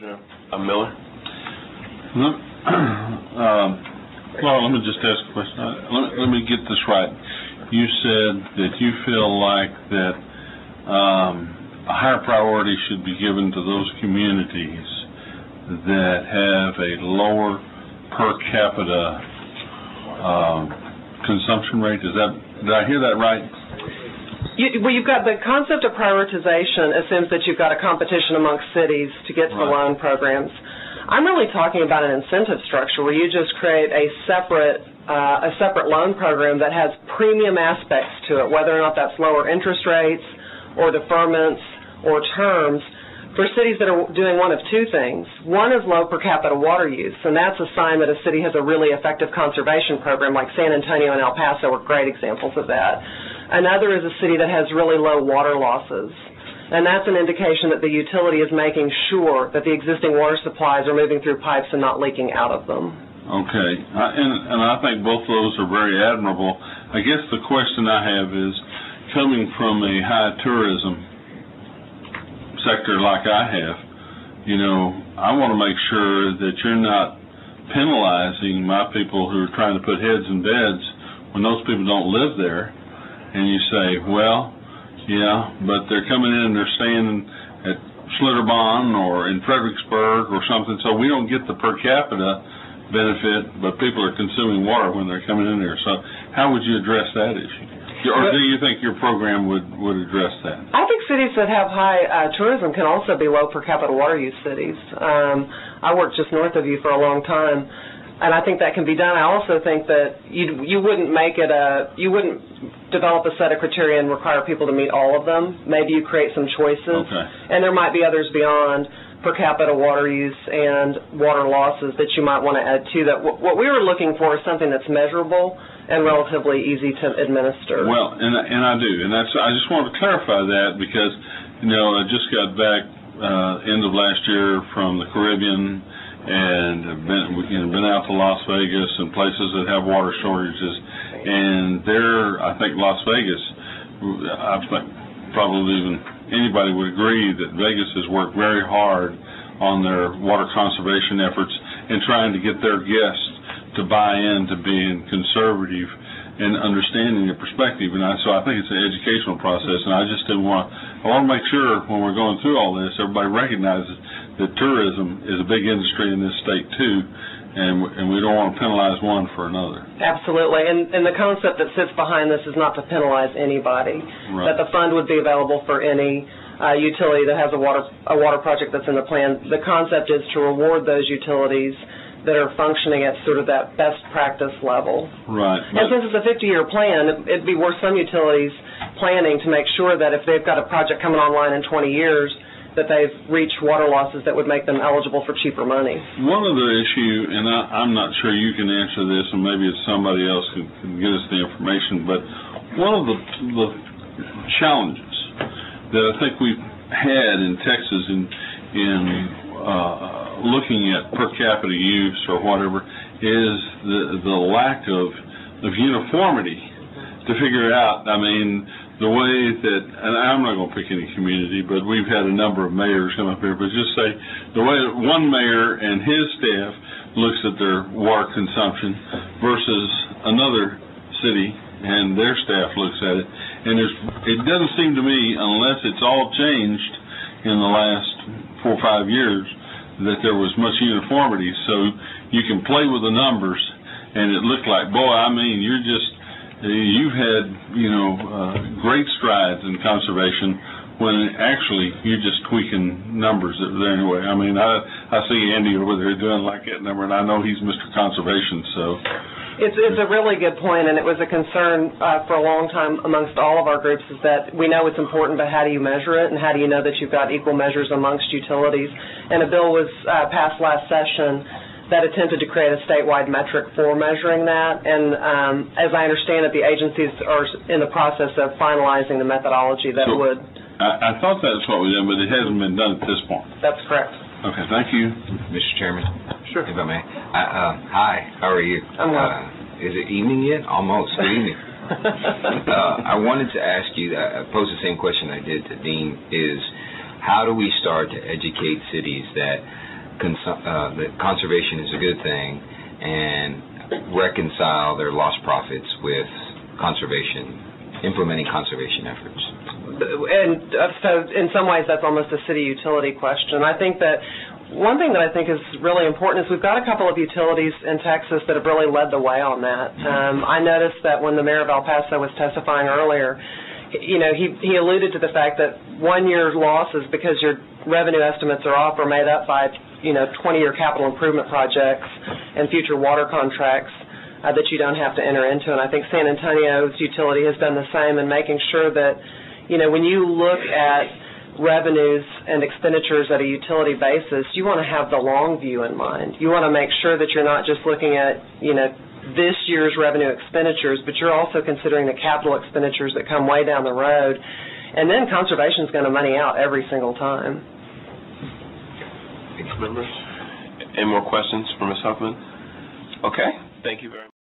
Representative Miller. Well, let me just ask a question. Let me get this right. You said that you feel like that a higher priority should be given to those communities that have a lower per capita consumption rate. Did I hear that right? Well, you've got the concept of prioritization assumes that you've got a competition amongst cities to get to the loan programs. I'm really talking about an incentive structure where you just create a separate loan program that has premium aspects to it, whether or not that's lower interest rates or deferments or terms, for cities that are doing one of two things. One is low per capita water use, and that's a sign that a city has a really effective conservation program, like San Antonio and El Paso are great examples of that. Another is a city that has really low water losses, and that's an indication that the utility is making sure that the existing water supplies are moving through pipes and not leaking out of them. Okay, and I think both of those are very admirable. I guess the question I have is, coming from a high tourism sector like I have, I want to make sure that you're not penalizing my people who are trying to put heads in beds when those people don't live there. And you say, well, yeah, but they're coming in and they're staying at Schlitterbahn or in Fredericksburg or something, so we don't get the per capita benefit, but people are consuming water when they're coming in there. So how would you address that issue? Or do you think your program would address that? I think cities that have high tourism can also be low per capita water use cities. I worked just north of you for a long time, and I think that can be done. I also think that you wouldn't develop a set of criteria and require people to meet all of them. Maybe you create some choices, and there might be others beyond per capita water use and water losses that you might want to add to that. What we were looking for is something that's measurable and relatively easy to administer. Well, and I do, and I just wanted to clarify that because I just got back end of last year from the Caribbean. And been out to Las Vegas and places that have water shortages, and I think Las Vegas, I think probably even anybody would agree that Vegas has worked very hard on their water conservation efforts and trying to get their guests to buy into being conservative and understanding the perspective. And so I think it's an educational process, and I want to make sure when we're going through all this, everybody recognizes that tourism is a big industry in this state too, and we don't want to penalize one for another. Absolutely, and the concept that sits behind this is not to penalize anybody. That the fund would be available for any utility that has a water project that's in the plan. The concept is to reward those utilities that are functioning at sort of that best practice level. Right. And since it's a 50-year plan, it'd be worth some utilities planning to make sure that if they've got a project coming online in 20 years, that they've reached water losses that would make them eligible for cheaper money. One other issue, and I'm not sure you can answer this, and maybe it's somebody else who can get us the information, but one of the challenges that I think we've had in Texas in looking at per capita use or whatever is the lack of uniformity to figure out. I mean, the way that, and I'm not going to pick any community, but we've had a number of mayors come up here, but just say the way that one mayor and his staff looks at their water consumption versus another city and their staff looks at it. And it doesn't seem to me, unless it's all changed in the last 4 or 5 years, that there was much uniformity. So you can play with the numbers, and it looked like, boy, I mean, you've had, great strides in conservation when actually you're just tweaking numbers there anyway. I mean, I see Andy over there doing like that number, and I know he's Mr. Conservation, so. It's a really good point, and it was a concern for a long time amongst all of our groups is that we know it's important, but how do you measure it, and how do you know that you've got equal measures amongst utilities? And a bill was passed last session that attempted to create a statewide metric for measuring that. And as I understand it, the agencies are in the process of finalizing the methodology that would. I thought that's what we did, but it hasn't been done at this point. That's correct. Okay, thank you. Mr. Chairman. Sure. If I may. Hi, how are you? I'm well. Is it evening yet? Almost. Good evening. I wanted to ask you, pose the same question I did to Dean, is how do we start to educate cities that that conservation is a good thing and reconcile their lost profits with implementing conservation efforts? And so in some ways that's almost a city utility question. I think that one thing that I think is really important is we've got a couple of utilities in Texas that have really led the way on that. I noticed that when the mayor of El Paso was testifying earlier, he alluded to the fact that 1 year's losses because your revenue estimates are off are made up by 20-year capital improvement projects and future water contracts that you don't have to enter into. And I think San Antonio's utility has done the same in making sure that when you look at revenues and expenditures at a utility basis, you want to have the long view in mind. You want to make sure that you're not just looking at, this year's revenue expenditures, but you're also considering the capital expenditures that come way down the road. And then conservation is going to money out every single time. Thanks, members. Any more questions for Ms. Huffman? Okay. Thank you very much.